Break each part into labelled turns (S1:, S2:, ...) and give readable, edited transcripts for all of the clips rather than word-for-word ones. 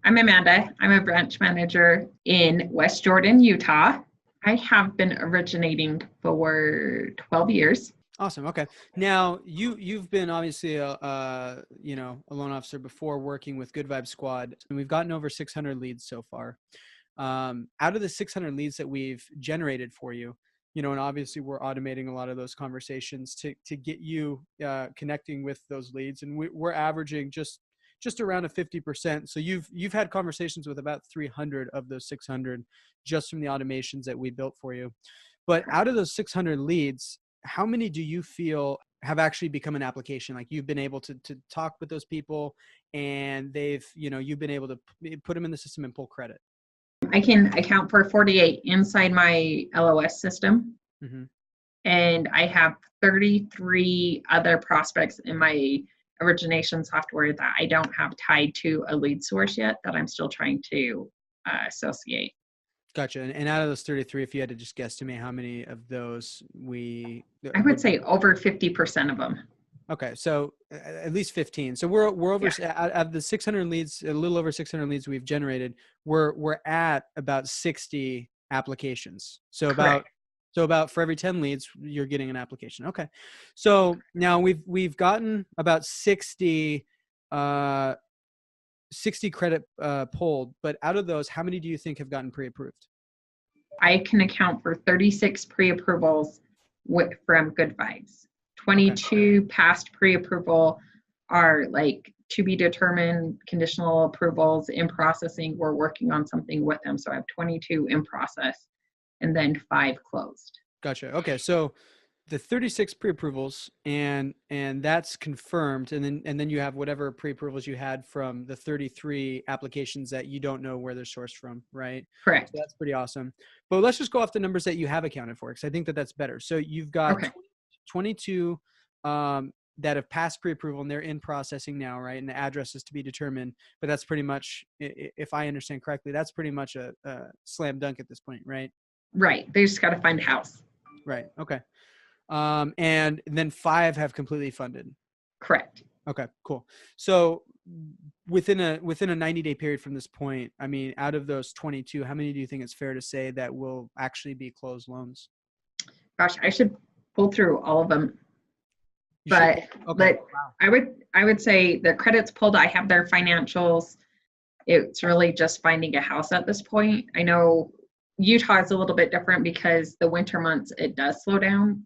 S1: I'm Amanda. I'm a branch manager in West Jordan, Utah. I have been originating for 12 years.
S2: Awesome. Okay. Now you've been obviously a loan officer before, working with Good Vibe Squad, and we've gotten over 600 leads so far. Out of the 600 leads that we've generated for you, and obviously we're automating a lot of those conversations to get you connecting with those leads, and we're averaging just around a 50%. So you've had conversations with about 300 of those 600 just from the automations that we built for you. But out of those 600 leads, how many do you feel have actually become an application? Like you've been able to talk with those people and you've been able to put them in the system and pull credit?
S1: I can account for 48 inside my LOS system.
S2: Mm-hmm.
S1: And I have 33 other prospects in my origination software that I don't have tied to a lead source yet that I'm still trying to associate.
S2: Gotcha. And out of those 33, if you had to just guesstimate how many of those
S1: I would say over 50% of them.
S2: Okay. So at least 15. So we're over out of the 600 leads, a little over 600 leads we've generated, we're at about 60 applications. So about for every 10 leads, you're getting an application. Okay. So now we've gotten about 60 credit pulled, but out of those, how many do you think have gotten pre-approved?
S1: I can account for 36 pre-approvals from Good Vibes. 22 past pre-approval are like to be determined conditional approvals in processing. We're working on something with them. So I have 22 in process and then 5 closed.
S2: Gotcha. Okay. So the 36 pre-approvals and that's confirmed. And then you have whatever pre-approvals you had from the 33 applications that you don't know where they're sourced from, right?
S1: Correct.
S2: So that's pretty awesome. But let's just go off the numbers that you have accounted for, because I think that's better. So you've got 22 that have passed pre-approval and they're in processing now, right? And the address is to be determined, but that's pretty much, if I understand correctly, that's pretty much a slam dunk at this point, right?
S1: Right. They just got to find a house.
S2: Right. Okay. And then 5 have completely funded.
S1: Correct.
S2: Okay, cool. So within a 90-day period from this point, I mean, out of those 22, how many do you think it's fair to say that will actually be closed loans?
S1: Gosh, I should pull through all of them. But I would say the credits pulled, I have their financials. It's really just finding a house at this point. I know Utah is a little bit different because the winter months, it does slow down.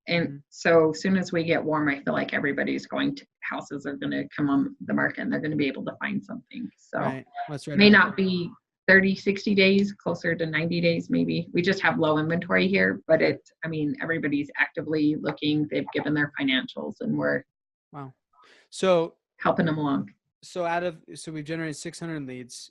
S1: And so as soon as we get warm, I feel like houses are going to come on the market and they're going to be able to find something. So
S2: That's right.
S1: May not be 30, 60 days, closer to 90 days, maybe. We just have low inventory here, but everybody's actively looking. They've given their financials and we're helping them along.
S2: So we've generated 600 leads.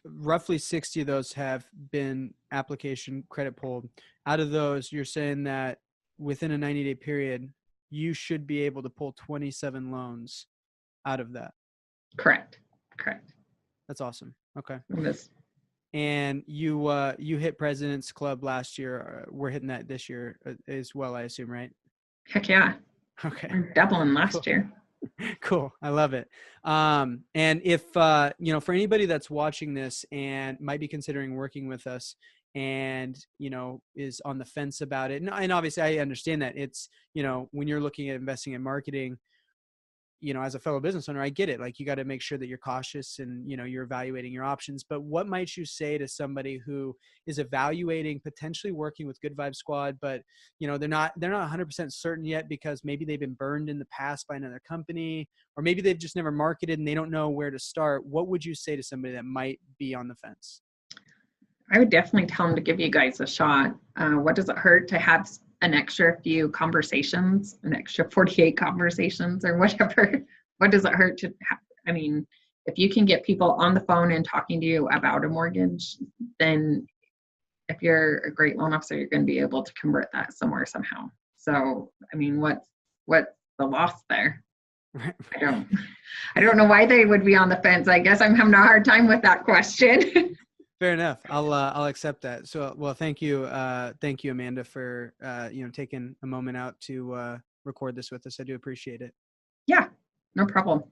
S2: Roughly 60 of those have been application credit pulled. Out of those, you're saying that within a 90-day period, you should be able to pull 27 loans out of that.
S1: Correct.
S2: That's awesome. Okay.
S1: Yes.
S2: And you hit President's Club last year. We're hitting that this year as well, I assume, right?
S1: Heck yeah.
S2: Okay.
S1: We're doubling last year.
S2: Cool. I love it. And if, for anybody that's watching this and might be considering working with us and, is on the fence about it. And obviously I understand that it's, when you're looking at investing in marketing, as a fellow business owner, I get it. Like you got to make sure that you're cautious and, you're evaluating your options. But what might you say to somebody who is evaluating potentially working with Good Vibe Squad, but, they're not 100% certain yet because maybe they've been burned in the past by another company, or maybe they've just never marketed and they don't know where to start. What would you say to somebody that might be on the fence?
S1: I would definitely tell them to give you guys a shot. What does it hurt to have an extra few conversations, an extra 48 conversations or whatever? What does it hurt to have? I mean, if you can get people on the phone and talking to you about a mortgage, then if you're a great loan officer, you're going to be able to convert that somewhere somehow. So, I mean, what's the loss there? I don't know why they would be on the fence. I guess I'm having a hard time with that question.
S2: Fair enough. I'll accept that. So, well, thank you, Amanda, for taking a moment out to record this with us. I do appreciate it.
S1: Yeah, no problem.